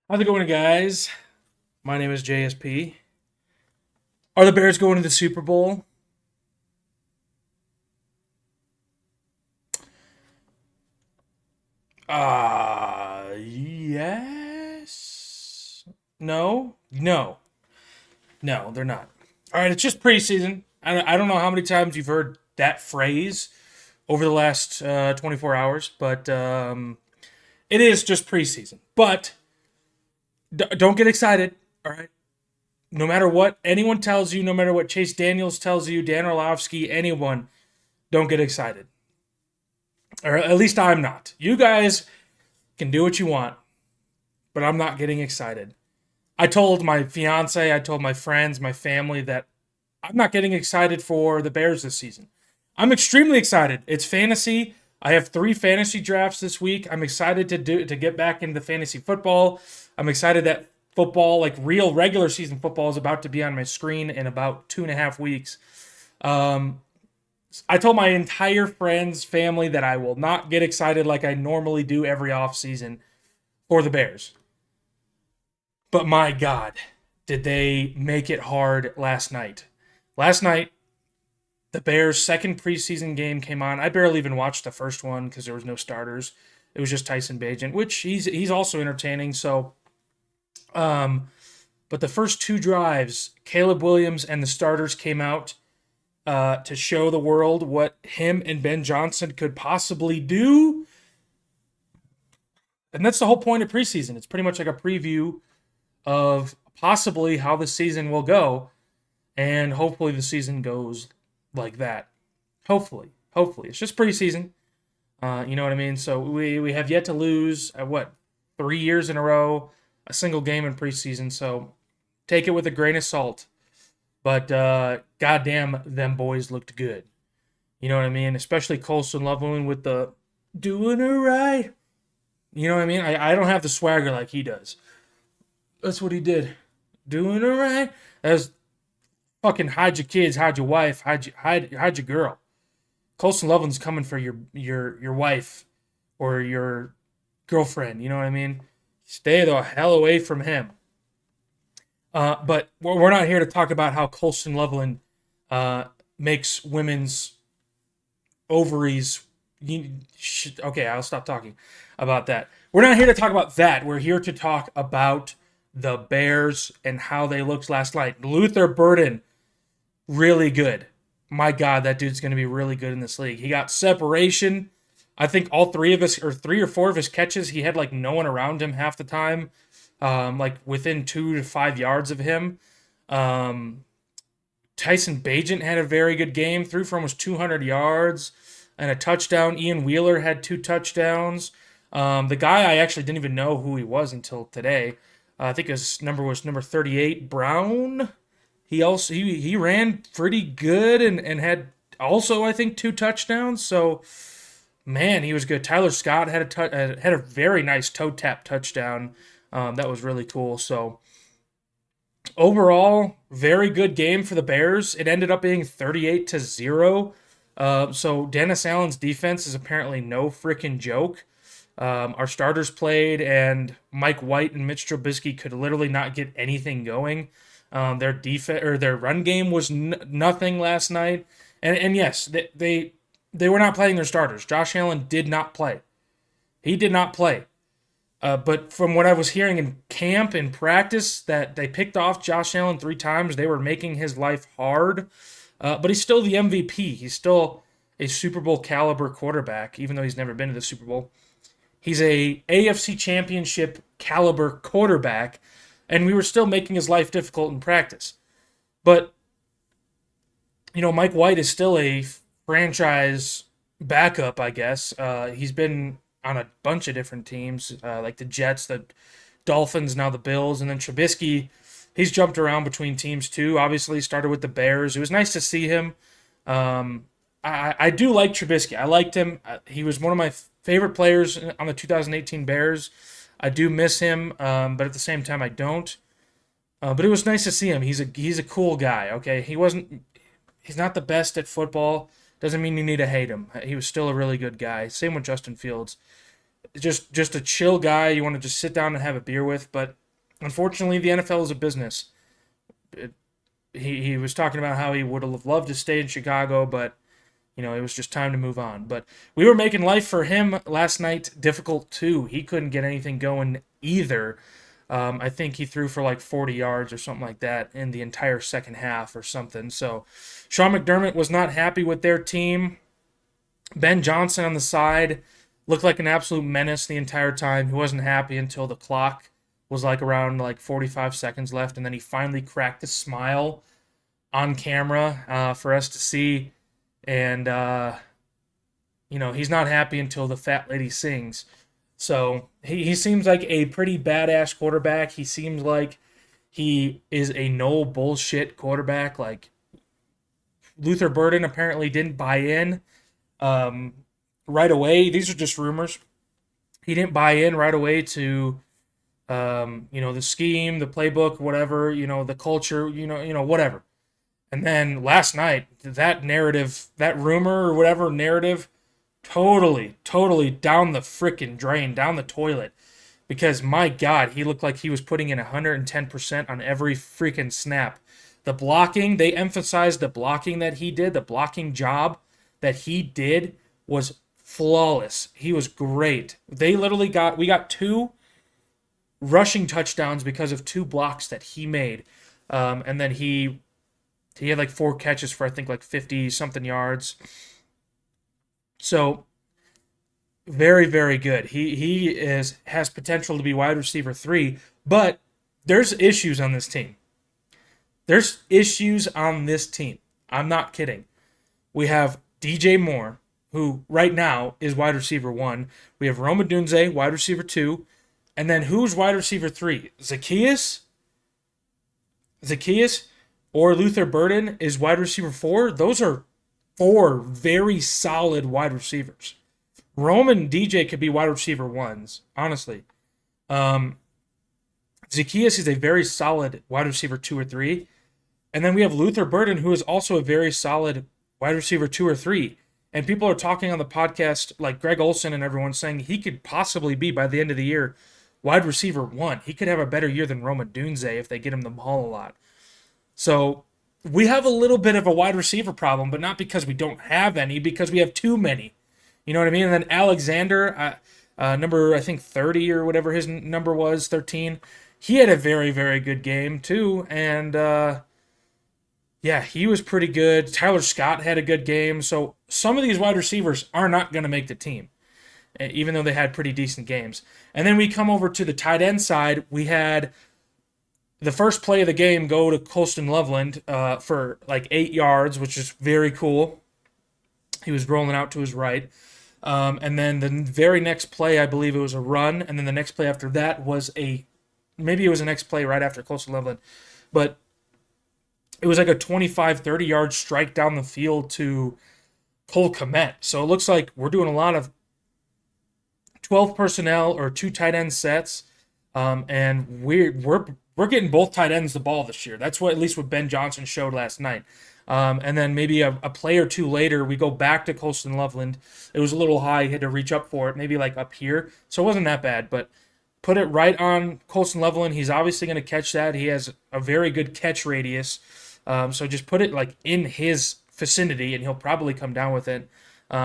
How's it going, guys? My name is JSP. Are the Bears going to the Super Bowl? Yes. No, no, no, they're not. All right, it's just preseason. I don't know how many times you've heard that phrase over the last 24 hours, but it is just preseason. But don't get excited, all right? No matter what anyone tells you, no matter what Chase Daniels tells you, Dan Orlovsky, anyone, don't get excited. Or at least I'm not. You guys can do what you want, but I'm not getting excited. I told my fiance, I told my friends, my family that I'm not getting excited for the Bears this season. I'm extremely excited. It's fantasy. I have 3 fantasy drafts this week. I'm excited to get back into fantasy football. I'm excited that football, like real regular season football, is about to be on my screen in about 2.5 weeks. Um, I told my entire friends, family that I will not get excited like I normally do every offseason for the Bears. But my God, did they make it hard last night? Last night, the Bears' second preseason game came on. I barely even watched the first one because there was no starters. It was just Tyson Bagent, which he's also entertaining. So, um, but the first 2 drives, Caleb Williams and the starters came out to show the world what him and Ben Johnson could possibly do. And that's the whole point of preseason. It's pretty much like a preview of possibly how the season will go. And hopefully the season goes like that. Hopefully. It's just preseason. You know what I mean? So we have yet to lose, 3 years in a row, a single game in preseason. So take it with a grain of salt. But goddamn, them boys looked good. You know what I mean? Especially Colson Loveland with the doing it right. You know what I mean? I don't have the swagger like he does. That's what he did. Doing it right. That's fucking hide your kids, hide your wife, hide your girl. Colson Loveland's coming for your wife or your girlfriend. You know what I mean? Stay the hell away from him. But we're not here to talk about how Colson Loveland makes women's ovaries. Okay, I'll stop talking about that. We're not here to talk about that. We're here to talk about the Bears and how they looked last night. Luther Burden, really good. My God, that dude's going to be really good in this league. He got separation. I think all 3 or 4 of his catches, he had like no one around him half the time, like within 2 to 5 yards of him. Tyson Bagent had a very good game, threw for almost 200 yards and a touchdown. Ian Wheeler had 2 touchdowns. The guy I actually didn't even know who he was until today. I think his number was number 38, Brown. He ran pretty good and had also I think 2 touchdowns. So man, he was good. Tyler Scott had a very nice toe tap touchdown. That was really cool. So overall, very good game for the Bears. It ended up being 38-0. So Dennis Allen's defense is apparently no freaking joke. Our starters played, and Mike White and Mitch Trubisky could literally not get anything going. Their defense or their run game was nothing last night. And yes, they were not playing their starters. Josh Allen did not play. He did not play. But from what I was hearing in camp and practice, that they picked off Josh Allen 3 times. They were making his life hard. But he's still the MVP. He's still a Super Bowl caliber quarterback, even though he's never been to the Super Bowl. He's a AFC Championship caliber quarterback, and we were still making his life difficult in practice. But Mike White is still a franchise backup, I guess. He's been on a bunch of different teams, like the Jets, the Dolphins, now the Bills, and then Trubisky. He's jumped around between teams too. Obviously, started with the Bears. It was nice to see him. I do like Trubisky. I liked him. He was one of my favorite players on the 2018 Bears. I do miss him, but at the same time, I don't. But it was nice to see him. He's a cool guy. Okay, he's not the best at football. Doesn't mean you need to hate him. He was still a really good guy. Same with Justin Fields. just a chill guy you want to just sit down and have a beer with. But unfortunately, the NFL is a business. It, he was talking about how he would have loved to stay in Chicago, but it was just time to move on. But we were making life for him last night difficult too. He couldn't get anything going either. I think he threw for like 40 yards or something like that in the entire second half or something. So Sean McDermott was not happy with their team. Ben Johnson on the side looked like an absolute menace the entire time. He wasn't happy until the clock was like around like 45 seconds left, and then he finally cracked a smile on camera for us to see. And he's not happy until the fat lady sings. So he seems like a pretty badass quarterback. He seems like he is a no bullshit quarterback. Like Luther Burden apparently didn't buy in right away. These are just rumors. He didn't buy in right away to the scheme, the playbook, whatever, the culture, whatever. And then last night, that narrative, that rumor or whatever narrative, totally, totally down the frickin' drain, down the toilet. Because my God, he looked like he was putting in 110% on every freaking snap. The blocking, they emphasized the blocking that he did, the blocking job that he did was flawless. He was great. We got 2 rushing touchdowns because of 2 blocks that he made. And then he had like 4 catches for I think like 50 something yards. So very, very good. He has potential to be wide receiver 3, but there's issues on this team. There's issues on this team. I'm not kidding. We have DJ Moore, who right now is wide receiver 1. We have Rome Odunze, wide receiver 2. And then who's wide receiver 3? Zacchaeus or Luther Burden is wide receiver 4. Those are 4 very solid wide receivers. Rome and DJ could be wide receiver 1s, honestly. Zacchaeus is a very solid wide receiver 2 or 3. And then we have Luther Burden, who is also a very solid wide receiver 2 or 3. And people are talking on the podcast, like Greg Olson and everyone, saying he could possibly be, by the end of the year, wide receiver 1. He could have a better year than Roma Dunze if they get him the ball a lot. So we have a little bit of a wide receiver problem, but not because we don't have any, because we have too many. You know what I mean? And then Alexander, number, I think, 30 or whatever his number was, 13, he had a very, very good game too. And, yeah, he was pretty good. Tyler Scott had a good game. So some of these wide receivers are not going to make the team, even though they had pretty decent games. And then we come over to the tight end side. We had the first play of the game go to Colston Loveland for like 8 yards, which is very cool. He was rolling out to his right. And then the very next play, I believe it was a run. And then the next play after that was maybe it was the next play right after Colston Loveland. But it was like a 25, 30-yard strike down the field to Cole Kmet. So it looks like we're doing a lot of 12 personnel or 2 tight end sets. And we're getting both tight ends the ball this year. That's at least what Ben Johnson showed last night. And then maybe a play or 2 later, we go back to Colston Loveland. It was a little high. He had to reach up for it, maybe like up here. So it wasn't that bad, but put it right on Colston Loveland. He's obviously going to catch that. He has a very good catch radius. So just put it like in his vicinity, and he'll probably come down with it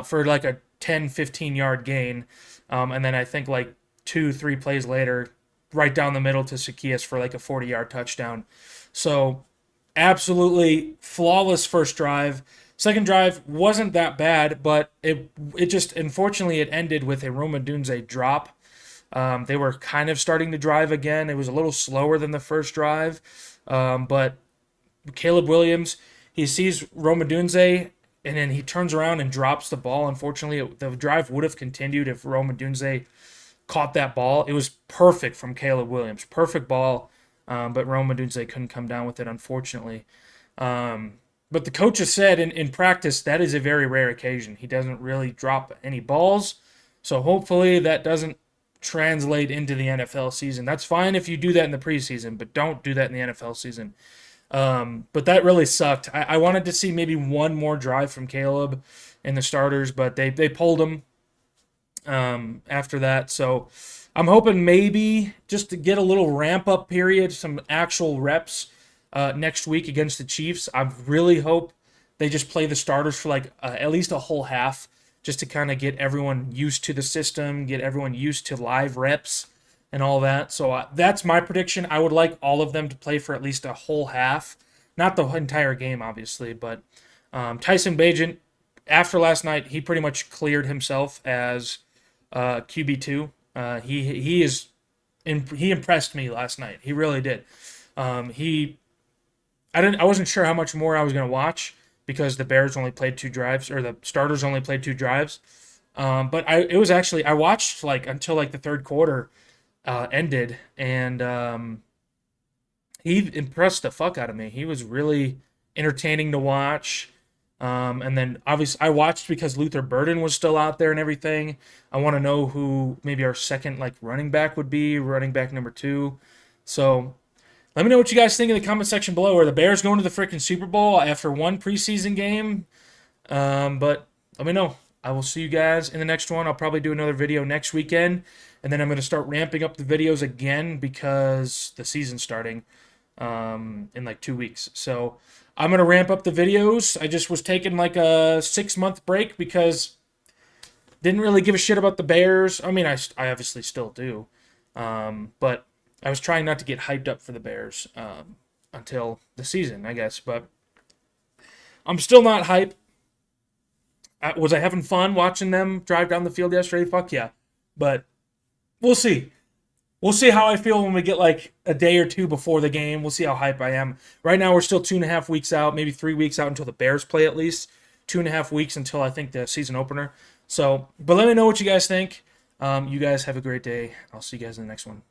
for like a 10, 15-yard gain. And then I think like 2-3 plays later, right down the middle to Zacchaeus for like a 40-yard touchdown. So absolutely flawless first drive. Second drive wasn't that bad, but it just, unfortunately, it ended with a Roma Dunze drop. They were kind of starting to drive again. It was a little slower than the first drive, but Caleb Williams, he sees Roma Dunze, and then he turns around and drops the ball. Unfortunately, the drive would have continued if Roma Dunze caught that ball. It was perfect from Caleb Williams. Perfect ball, but Roma Dunze couldn't come down with it, unfortunately. But the coach has said in practice that is a very rare occasion. He doesn't really drop any balls, so hopefully that doesn't translate into the NFL season. That's fine if you do that in the preseason, but don't do that in the NFL season. But that really sucked. I wanted to see maybe one more drive from Caleb in the starters, but they pulled him. after that. So I'm hoping maybe just to get a little ramp up period, some actual reps next week against the Chiefs. I really hope they just play the starters for like at least a whole half, just to kind of get everyone used to the system, get everyone used to live reps and all that. So that's my prediction. I would like all of them to play for at least a whole half, not the entire game, obviously, but Tyson Bagent, after last night, he pretty much cleared himself as QB2. He impressed me last night. He really did. He I wasn't sure how much more I was going to watch because the Bears only played 2 drives, or the starters only played 2 drives. But I watched like until like the third quarter ended, and he impressed the fuck out of me. He was really entertaining to watch. And then obviously I watched because Luther Burden was still out there and everything. I want to know who maybe our second like running back would be, running back number 2. So let me know what you guys think in the comment section below. Are the Bears going to the freaking Super Bowl after one preseason game? But let me know. I will see you guys in the next one. I'll probably do another video next weekend, and then I'm going to start ramping up the videos again because the season's starting in like 2 weeks. So I'm going to ramp up the videos. I just was taking like a 6-month break because didn't really give a shit about the Bears. I mean, I obviously still do. But I was trying not to get hyped up for the Bears until the season, I guess. But I'm still not hyped. Was I having fun watching them drive down the field yesterday? Fuck yeah. But we'll see. We'll see how I feel when we get like a day or two before the game. We'll see how hype I am. Right now, we're still 2.5 weeks out, maybe 3 weeks out until the Bears play at least. 2.5 weeks until I think the season opener. So, but let me know what you guys think. You guys have a great day. I'll see you guys in the next one.